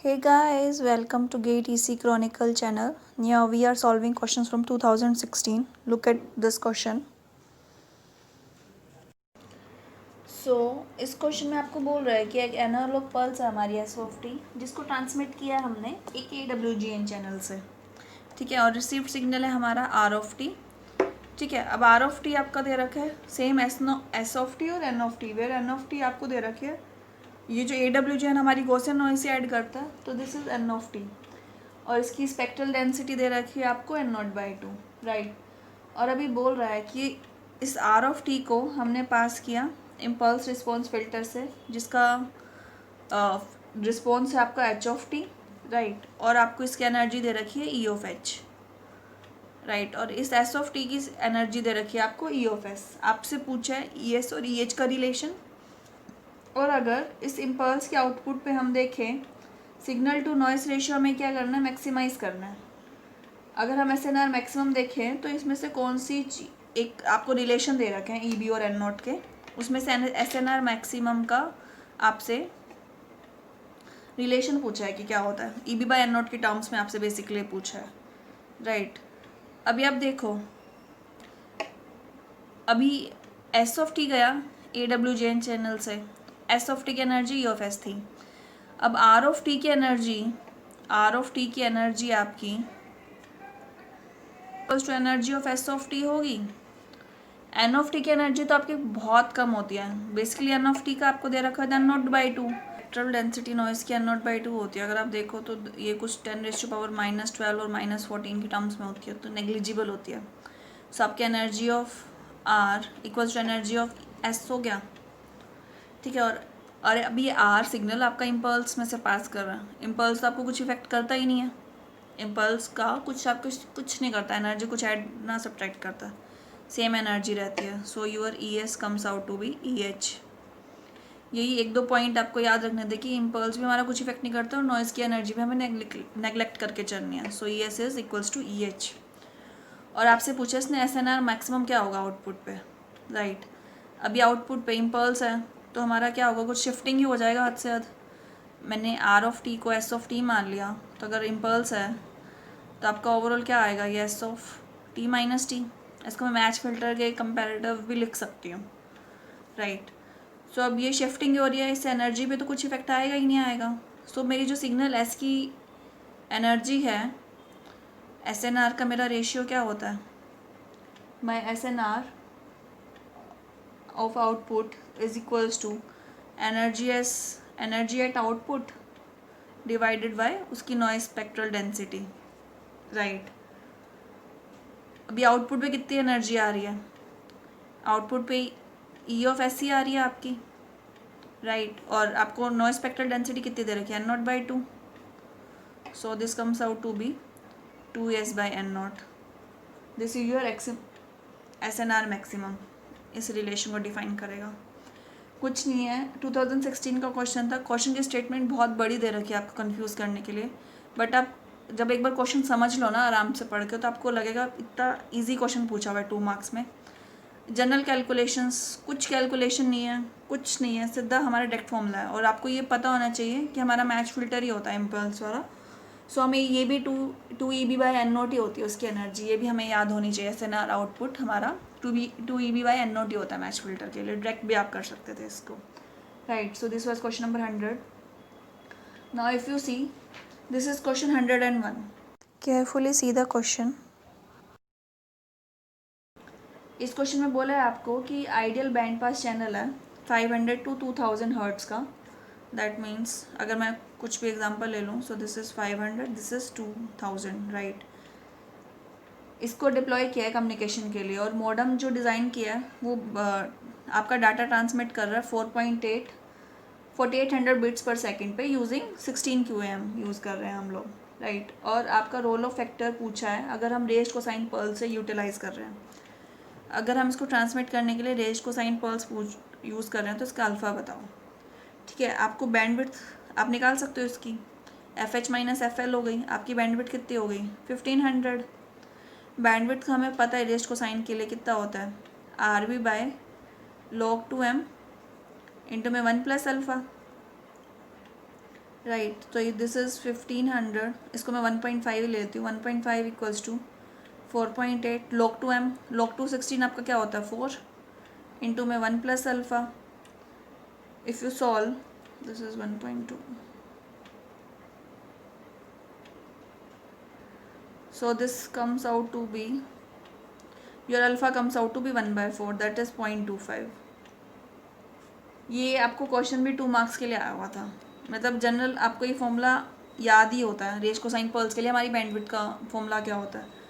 Hey guys, welcome to Gate EC Chronicle channel. Now we are solving questions from 2016. Look at this question. इस question में आपको बोल रहा है कि एक एनालॉग पल्स है हमारी एस ऑफ टी जिसको ट्रांसमिट किया है हमने एक AWGN चैनल से, ठीक है। और रिसीव्ड सिग्नल है हमारा आर ऑफ टी, ठीक है। अब आर ऑफ टी आपका दे रखा है सेम एस ऑफ टी और N of T, where N of T आपको दे रखी है। ये जो AWGN हमारी गॉसियन नॉइज से ऐड करता है तो this is an of T, और इसकी स्पेक्ट्रल डेंसिटी दे रखी है आपको N0/2, राइट। और अभी बोल रहा है कि इस आर ऑफ टी को हमने पास किया इम्पल्स रिस्पॉन्स फिल्टर से, जिसका रिस्पॉन्स है आपका एच ऑफ टी, राइट। और आपको इसकी एनर्जी दे रखी है ई ऑफ एच, राइट। और इस एस ऑफ टी की एनर्जी दे रखी है आपको ई ऑफ एस। आपसे पूछा है ई एस और ई एच का रिलेशन। और अगर इस इम्पल्स के आउटपुट पे हम देखें, सिग्नल टू नॉइस रेशियो में क्या करना है, मैक्सिमाइज़ करना है। अगर हम SNR मैक्सिमम देखें तो इसमें से कौन सी एक आपको रिलेशन दे रखे हैं EB और N0 के, उसमें से SNR मैक्सिमम का आपसे रिलेशन पूछा है कि क्या होता है। EB/N0 के टर्म्स में आपसे बेसिकली पूछा है, राइट। अभी आप देखो, अभी एस ऑफ टी गया AWGN चैनल से, एस ऑफ टी की एनर्जी ई ऑफ एस थी। अब आर ऑफ टी की एनर्जी आपकी two energy of S of T होगी। एन ऑफ टी की एनर्जी तो आपकी बहुत कम होती है, बेसिकली एन ऑफ टी का आपको दे रखा है N0/2। स्पेक्ट्रल डेंसिटी नॉइस की N0/2 होती है। अगर आप देखो तो ये कुछ 10⁻⁻12 और -14 की टर्म्स में होती है, तो नेग्लिजिबल होती है। सो आपकी energy of R equals to energy of S हो गया, ठीक है। और अभी ये आर सिग्नल आपका इम्पल्स में से पास कर रहा है। इम्पल्स तो आपको कुछ इफेक्ट करता ही नहीं है, इम्पल्स का कुछ नहीं करता, एनर्जी कुछ ऐड ना सब्ट्रैक्ट करता, सेम एनर्जी रहती है। So your E S comes out to be E H. यही एक दो पॉइंट आपको याद रखने दें कि इम्पल्स भी हमारा कुछ इफेक्ट नहीं करता और नॉइज़ की एनर्जी भी हमें नेगलेक्ट करके चलनी है। So E S is equals to E H. और आपसे पूछा इसने SNR मैक्सिमम क्या होगा आउटपुट पे, राइट। अभी आउटपुट पे इम्पल्स है तो हमारा क्या होगा, कुछ शिफ्टिंग ही हो जाएगा हद से हद। मैंने आर ऑफ टी को एस ऑफ टी मान लिया, तो अगर इम्पल्स है तो आपका ओवरऑल क्या आएगा, ये S of T minus T. इसको मैं मैच फिल्टर के कंपैरेटिव भी लिख सकती हूँ, राइट। सो अब ये शिफ्टिंग हो रही है, इससे एनर्जी पे तो कुछ इफेक्ट आएगा ही नहीं आएगा। सो मेरी जो सिग्नल एस की एनर्जी है, SNR का मेरा रेशियो क्या होता है, my SNR of output is equals to energy at output divided by उसकी नॉइज स्पेक्ट्रल डेंसिटी, राइट। अभी आउटपुट पे कितनी एनर्जी आ रही है, आउटपुट पे ई ऑफ एस सी आ रही है आपकी, राइट। और आपको नॉइज स्पेक्ट्रल डेंसिटी कितनी दे रखी है, N0/2। So this comes out to be 2S/N0। This is your SNR maximum. इस रिलेशन को डिफाइन करेगा, कुछ नहीं है। 2016 का क्वेश्चन था। क्वेश्चन की स्टेटमेंट बहुत बड़ी दे रखी है आपको कंफ्यूज करने के लिए, बट आप जब एक बार क्वेश्चन समझ लो ना आराम से पढ़ के, तो आपको लगेगा इतना इजी क्वेश्चन पूछा हुआ है 2 मार्क्स में। जनरल कैलकुलेशंस, कुछ कैलकुलेशन नहीं है, कुछ नहीं है, सीधा हमारा डायरेक्ट फॉर्मूला है। और आपको ये पता होना चाहिए कि हमारा मैच फिल्टर ही होता है इम्पल्स वाला। सो हमें ये भी टू EB/N0 ही होती है उसकी एनर्जी, ये भी हमें याद होनी चाहिए। SNR आउटपुट हमारा 2 EB/N0 ही होता है मैच फिल्टर के लिए, डायरेक्ट भी आप कर सकते थे इसको, right. So this was question number 100. Now if you see, this is question 101. Carefully see the question. इस क्वेश्चन में बोला है आपको कि आइडियल बैंड पास चैनल है 500 to 2000 हर्ट्स का। दैट मीन्स अगर मैं कुछ भी एग्जांपल ले लूँ, so this is 500, this is 2000, right. इसको डिप्लॉय किया है कम्युनिकेशन के लिए, और मॉडम जो डिज़ाइन किया है वो आपका डाटा ट्रांसमिट कर रहा है 4800 बिट्स पर सेकेंड पे यूजिंग 16 QAM यूज़ कर रहे हैं हम लोग, राइट। और आपका रोल ऑफ फैक्टर पूछा है अगर हम रेस्ट कोसाइन पर्ल से यूटिलाइज़ कर रहे हैं। अगर हम इसको ट्रांसमिट करने के लिए रेस्ट कोसाइन पर्ल्स यूज़ कर रहे हैं तो इसका अल्फ़ा बताओ, ठीक है। आपको बैंडविड्थ आप निकाल सकते हो इसकी, FH माइनस FL हो गई, आपकी बैंडविड्थ कितनी हो गई 1500। बैंडविड्थ हमें पता है रेस्ट कोसाइन के लिए कितना होता है, RB/log 2m इंटू में 1 + अल्फ़ा, राइट। तो दिस इज़ 1500, इसको मैं 1.5 ही लेती हूँ। 1.5 equals to 4.8 log 2m, log 2 16 आपका क्या होता है 4 इंटू में 1 plus alpha. If you solve this is 1.2, so this comes out to be, your alpha comes out to be 1/4, that is 0.25। ये आपको क्वेश्चन भी 2 मार्क्स के लिए आया हुआ था। मतलब जनरल आपको ये फॉर्मूला याद ही होता है। रेश कोसाइन पल्स के लिए हमारी बैंडविड्थ का फॉर्मूला क्या होता है।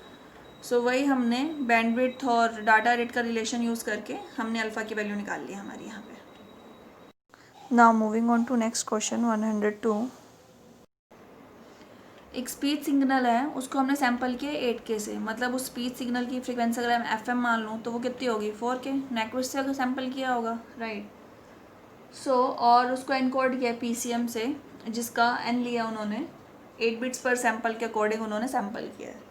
सो वही हमने बैंडविड्थ और डाटा रेट का रिलेशन यूज़ करके हमने अल्फ़ा की वैल्यू निकाल ली हमारी यहाँ पे। Now moving on to next question 102। एक स्पीच सिग्नल है, उसको हमने सैम्पल किया 8K से। मतलब उस स्पीच सिग्नल की फ्रिक्वेंसी अगर मैं FM मान लूँ तो वो कितनी होगी 4K। नेक्विस्ट से अगर सैम्पल किया होगा, राइट। सो और उसको एनकोड किया PCM से, जिसका N लिया उन्होंने, 8 बिट्स पर सैम्पल के अकॉर्डिंग उन्होंने सैम्पल किया है।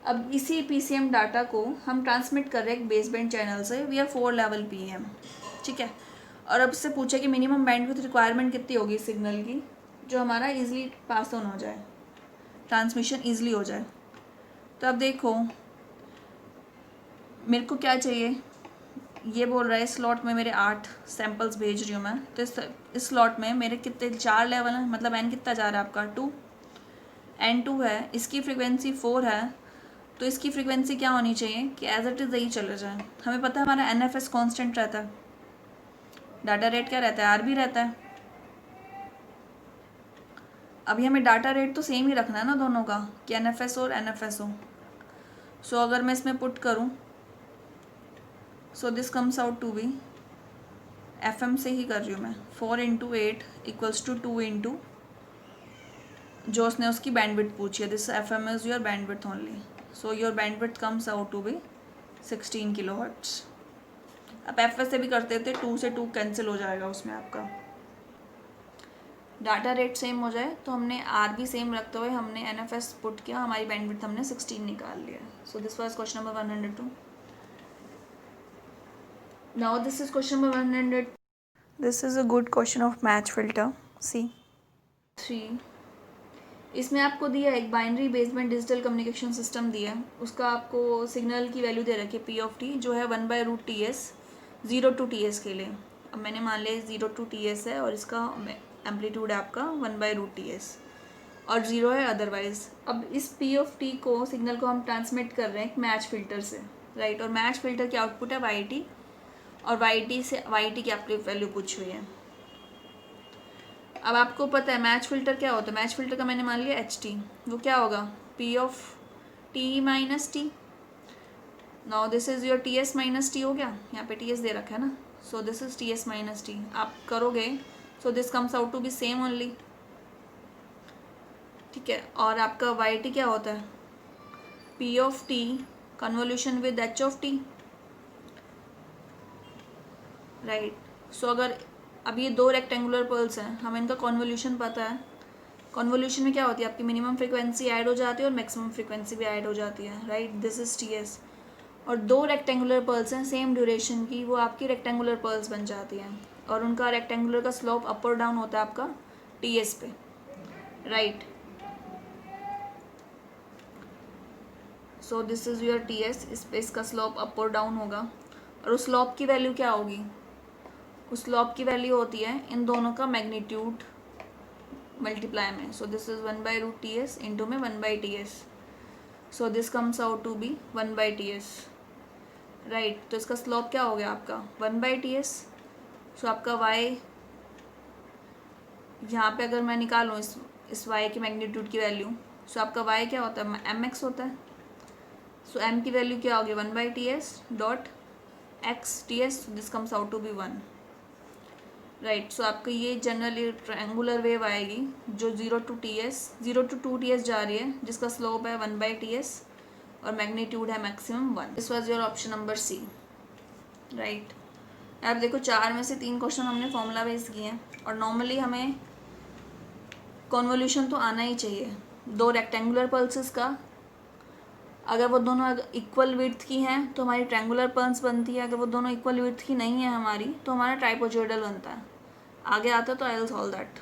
अब इसी PCM डाटा को हम ट्रांसमिट कर रहे हैं एक बेसबैंड चैनल से via 4 लेवल PM, ठीक है। और अब इससे पूछा कि मिनिमम बैंडविड्थ रिक्वायरमेंट कितनी होगी सिग्नल की, जो हमारा ईजिली पास ऑन हो जाए, ट्रांसमिशन ईजिली हो जाए। तो अब देखो मेरे को क्या चाहिए, ये बोल रहा है स्लॉट में मेरे 8 सैम्पल्स भेज रही हूँ मैं। तो इस स्लॉट में मेरे कितने 4 लेवल हैं, मतलब N कितना जा रहा है आपका 2, N2 है, इसकी फ्रिक्वेंसी 4 है। तो इसकी फ्रिक्वेंसी क्या होनी चाहिए कि एज इट इज़ यही चला जाए। हमें पता है हमारा NFS कांस्टेंट रहता है, डाटा रेट क्या रहता है R भी रहता है। अभी हमें डाटा रेट तो सेम ही रखना है ना दोनों का, कि NFS और NFS हो। सो अगर मैं इसमें पुट करूँ, so this comes out to be, FM से ही कर रही हूँ मैं, 4 इंटू 8 इक्वल्स टू 2 इंटू जो उसने उसकी बैंडविड्थ पूछी है। This FM is your bandwidth only. So your bandwidth comes out to be 16 kHz। अब FS से भी करते थे, 2 से 2 कैंसिल हो जाएगा उसमें आपका। डाटा रेट सेम हो जाए तो हमने R भी सेम रखते हुए हमने NFS पुट किया, हमारी बैंडविड्थ हमने 16 निकाल लिया। So this was question number 102। Now this is question number 100। This is a good question of match filter. C 3, इसमें आपको दिया एक binary baseband digital communication system दिया है। उसका आपको सिग्नल की वैल्यू दे रखी है P(t), जो है 1/√TS 0 to TS के लिए। अब मैंने मान लिया 0 to TS है और इसका एम्पलीट्यूड है आपका 1/√TS और 0 है अदरवाइज। अब इस P(t) को सिग्नल को हम ट्रांसमिट कर रहे हैं एक मैच फिल्टर से, राइट। और मैच फिल्टर की आउटपुट है YT, और YT की आपकी वैल्यू पूछी हुई है। अब आपको पता है मैच फिल्टर क्या होता है। मैच फिल्टर का मैंने मान लिया HT, वो क्या होगा P(t minus t)। Now this is your TS minus t हो गया, यहाँ पे TS दे रखा है ना। So this is TS minus t। आप करोगे so this comes out to be same only, ठीक है। और आपका YT क्या होता है P(t) convolution with H(t), right. सो अगर अब ये 2 रेक्टेंगुलर पल्स हैं, हमें इनका कॉन्वोल्यूशन पता है। कॉन्वोल्यूशन में क्या होती है, आपकी मिनिमम फ्रिक्वेंसी ऐड हो जाती है और मैक्सिमम फ्रिक्वेंसी भी ऐड हो जाती है, राइट। This is TS। और 2 रेक्टेंगुलर पल्स हैं सेम ड्यूरेशन की, वो आपकी रेक्टेंगुलर पल्स बन जाती हैं और उनका रेक्टेंगुलर का स्लोप अप और डाउन होता है आपका TS पे, right. So this is your TS, इस पे इसका स्लोप अप और डाउन होगा। और उस स्लोप की वैल्यू क्या होगी, उस स्लोप की वैल्यू होती है इन दोनों का मैग्नीट्यूड मल्टीप्लाई में। सो दिस इज 1/√TS इंटू में 1/TS। So this comes out to be 1/TS, right. तो इसका स्लोप क्या हो गया आपका 1/TS। सो आपका y, यहाँ पे अगर मैं निकालूँ इस y की मैग्नीट्यूड की वैल्यू, सो आपका y क्या होता है mx होता है। सो m की वैल्यू क्या होगी 1/TS dot x TS। This comes out to be 1, right. So आपका ये जनरली ट्रायंगुलर वेव आएगी जो 0 to 2 TS जा रही है, जिसका स्लोप है 1/TS और मैग्नीट्यूड है maximum 1। This was your option number C, right. अब देखो 4 में से 3 क्वेश्चन हमने फॉर्मूला बेस किए हैं और नॉर्मली हमें कॉन्वोल्यूशन तो आना ही चाहिए 2 रेक्टेंगुलर पल्सेस का। अगर वो दोनों इक्वल विड्थ की हैं तो हमारी ट्रायंगुलर पल्स बनती है। अगर वो दोनों इक्वल विड्थ की नहीं है हमारी, तो हमारा ट्राइपोजोइडल बनता है। आगे आता तो आई विल सॉल्व दैट।